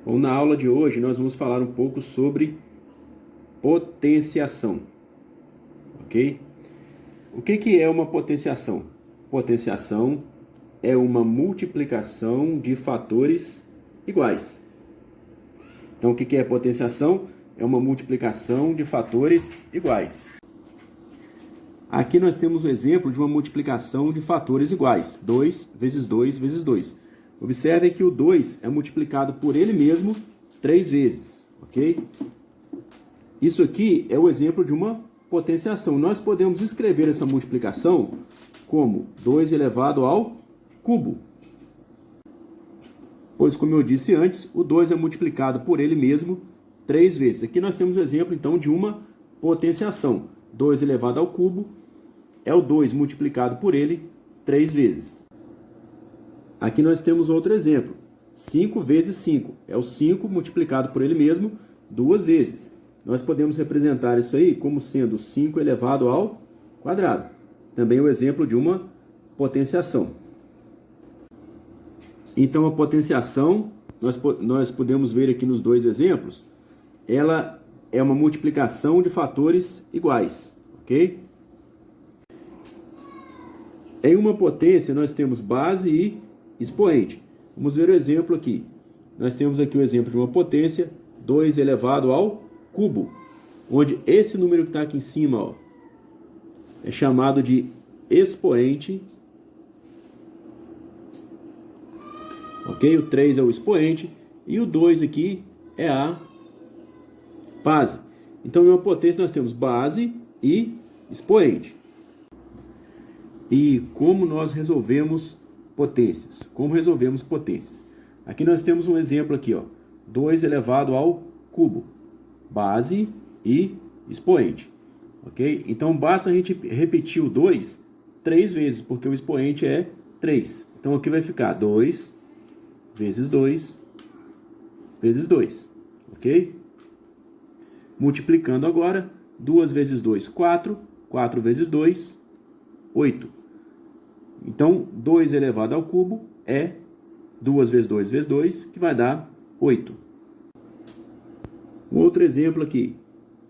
Bom, na aula de hoje nós vamos falar um pouco sobre potenciação, ok? O que é uma potenciação? Potenciação é uma multiplicação de fatores iguais. Então, o que é potenciação? É uma multiplicação de fatores iguais. Aqui nós temos o exemplo de uma multiplicação de fatores iguais. 2 vezes 2 vezes 2. Observe que o 2 é multiplicado por ele mesmo 3 vezes, ok? Isso aqui é o exemplo de uma potenciação. Nós podemos escrever essa multiplicação como 2 elevado ao cubo. Pois, como eu disse antes, o 2 é multiplicado por ele mesmo 3 vezes. Aqui nós temos o exemplo, então, de uma potenciação. 2 elevado ao cubo é o 2 multiplicado por ele 3 vezes. Aqui nós temos outro exemplo. 5 vezes 5 é o 5 multiplicado por ele mesmo 2 vezes. Nós podemos representar isso aí como sendo 5 elevado ao quadrado. Também é o exemplo de uma potenciação. Então, a potenciação, nós podemos ver aqui nos dois exemplos, ela é uma multiplicação de fatores iguais, ok? Em uma potência, nós temos base e expoente. Vamos ver o exemplo aqui. Nós temos aqui o exemplo de uma potência, 2 elevado ao cubo, onde esse número que está aqui em cima, ó, é chamado de expoente. Ok? O 3 é o expoente e o 2 aqui é a base. Então, em uma potência nós temos base e expoente. E como nós resolvemos potências? Como resolvemos potências? Aqui nós temos um exemplo aqui, ó, 2 elevado ao cubo, base e expoente. Ok? Então, basta a gente repetir o 2 3 vezes, porque o expoente é 3. Então, aqui vai ficar 2 vezes 2 vezes 2, ok? Multiplicando agora, 2 vezes 2, 4, 4 vezes 2, 8. Então, 2 elevado ao cubo é 2 vezes 2 vezes 2, que vai dar 8. Um outro exemplo aqui,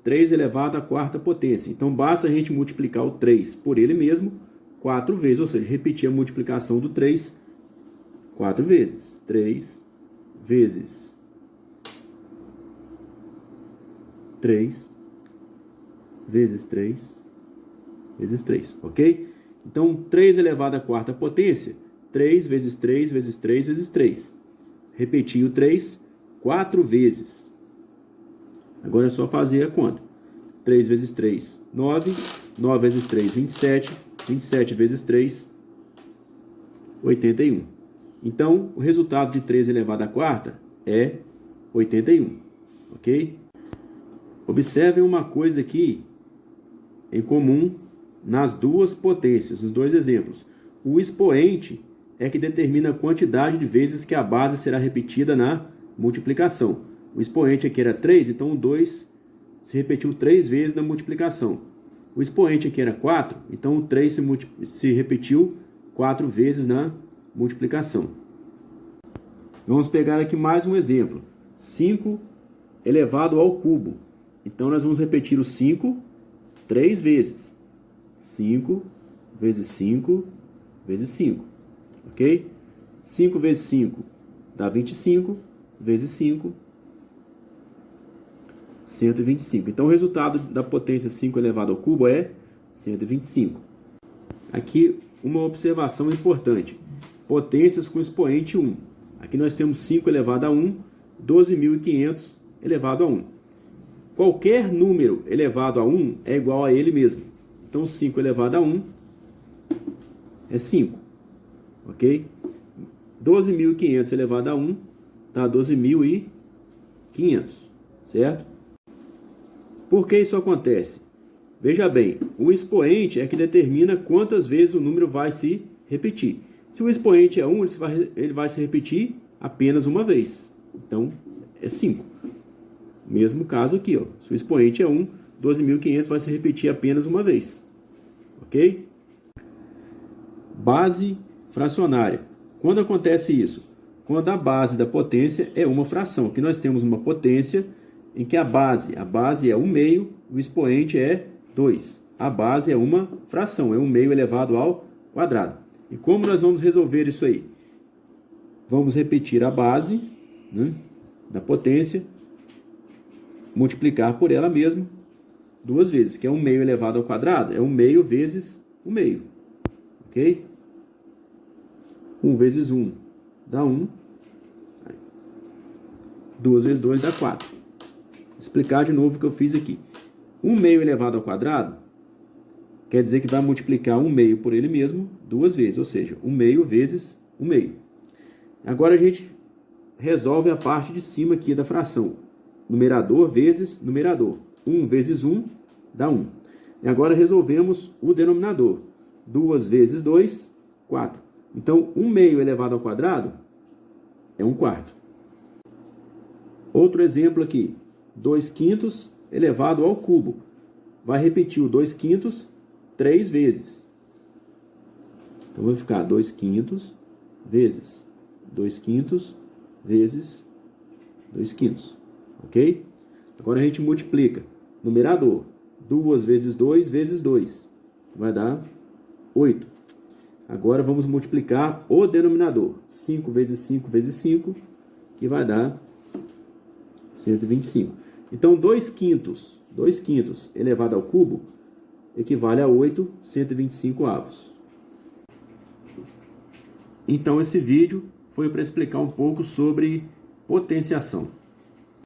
3 elevado à quarta potência. Então, basta a gente multiplicar o 3 por ele mesmo 4 vezes, ou seja, repetir a multiplicação do 3 4 vezes. 3 vezes 3 vezes 3 vezes 3, ok? Então, 3 elevado à quarta potência, 3 vezes 3 vezes 3 vezes 3. Repetir o 3 4 vezes. Agora é só fazer a conta. 3 vezes 3, 9. 9 vezes 3, 27. 27 vezes 3, 81. Então, o resultado de 3 elevado à quarta é 81, ok? Observem uma coisa aqui em comum nas duas potências, nos dois exemplos. O expoente é que determina a quantidade de vezes que a base será repetida na multiplicação. O expoente aqui era 3, então o 2 se repetiu 3 vezes na multiplicação. O expoente aqui era 4, então o 3 se repetiu 4 vezes na multiplicação. Vamos pegar aqui mais um exemplo. 5 elevado ao cubo. Então, nós vamos repetir o 5 3 vezes. 5 vezes 5 vezes 5. Ok? 5 vezes 5 dá 25, vezes 5, 125. Então, o resultado da potência 5 elevado ao cubo é 125. Aqui, uma observação importante. Potências com expoente 1. Aqui nós temos 5 elevado a 1, 12.500 elevado a 1. Qualquer número elevado a 1 é igual a ele mesmo. Então, 5 elevado a 1 é 5. Ok? 12.500 elevado a 1 dá 12.500. Certo? Por que isso acontece? Veja bem, o expoente é que determina quantas vezes o número vai se repetir. Se o expoente é 1, ele vai se repetir apenas uma vez. Então, é 5. Mesmo caso aqui, ó. Se o expoente é 1, 12.500 vai se repetir apenas uma vez. Ok? Base fracionária. Quando acontece isso? quando a base da potência é uma fração. Aqui nós temos uma potência em que a base é 1/2, o expoente é 2. A base é uma fração, é 1/2 elevado ao quadrado. E como nós vamos resolver isso aí? Vamos repetir a base, né, da potência, multiplicar por ela mesma 2 vezes, que é 1/2 elevado ao quadrado, é 1/2 vezes 1/2. Ok? 1 vezes 1 dá 1. 2 vezes 2 dá 4. Vou explicar de novo o que eu fiz aqui. 1/2 elevado ao quadrado quer dizer que vai multiplicar 1/2 por ele mesmo 2 vezes, ou seja, 1/2 vezes 1/2. Agora a gente resolve a parte de cima aqui da fração. Numerador vezes numerador. 1 vezes 1 dá 1. E agora resolvemos o denominador. 2 vezes 2, 4. Então, 1/2 elevado ao quadrado é 1/4. Outro exemplo aqui. 2/5 elevado ao cubo. Vai repetir o 2/5 3 vezes. Então, vai ficar 2/5 vezes 2/5 vezes 2/5. Ok? Agora a gente multiplica. Numerador. 2 vezes 2 vezes 2. Vai dar 8. Agora vamos multiplicar o denominador. 5 vezes 5 vezes 5, que vai dar 125. Então, 2/5 elevado ao cubo equivale a 8 125avos. Então, esse vídeo foi para explicar um pouco sobre potenciação.